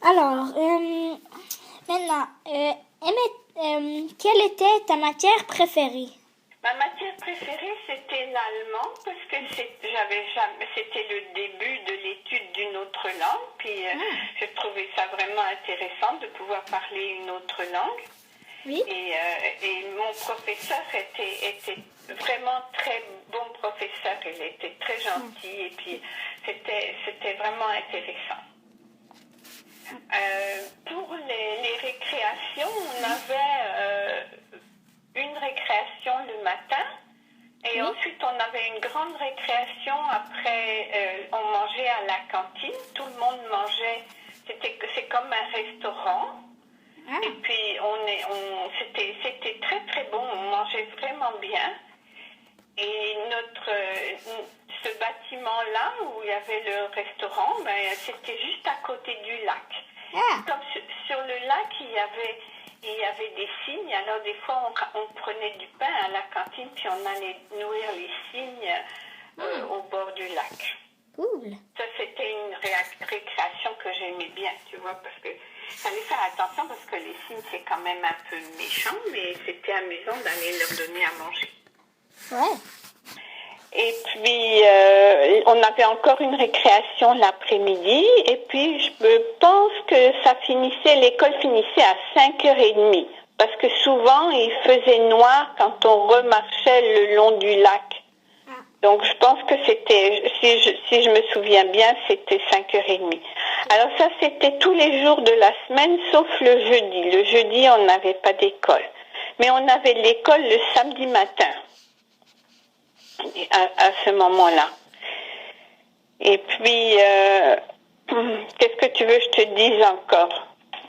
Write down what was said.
Alors, maintenant, quelle était ta matière préférée? Ma matière préférée, c'était l'allemand parce que c'était le début de l'étude d'une autre langue. Puis je trouvais ça vraiment intéressant de pouvoir parler une autre langue. Oui. Et mon professeur était vraiment très bon professeur. Il était très gentil et puis c'était vraiment intéressant. Pour les récréations, on avait une récréation le matin et ensuite on avait une grande récréation. Après, on mangeait à la cantine. Tout le monde mangeait. C'est comme un restaurant. Et puis c'était très très bon. On mangeait vraiment bien. Et ce bâtiment-là où il y avait le restaurant, c'était juste à côté du lac. Comme sur le lac, il y avait des cygnes. Alors des fois, on prenait du pain à la cantine, puis on allait nourrir les cygnes au bord du lac. Cool. Ça, c'était une récréation que j'aimais bien, tu vois, parce que fallait faire attention parce que les cygnes, c'est quand même un peu méchant, mais c'était amusant d'aller leur donner à manger. Ouais. Et puis, on avait encore une récréation l'après-midi. Et puis, je pense que l'école finissait à 5h30. Parce que souvent, il faisait noir quand on remarchait le long du lac. Donc, je pense que c'était, si je me souviens bien, c'était 5h30. Alors ça, c'était tous les jours de la semaine, sauf le jeudi. Le jeudi, on n'avait pas d'école. Mais on avait l'école le samedi matin. À ce moment-là. Et puis, qu'est-ce que tu veux que je te dise encore?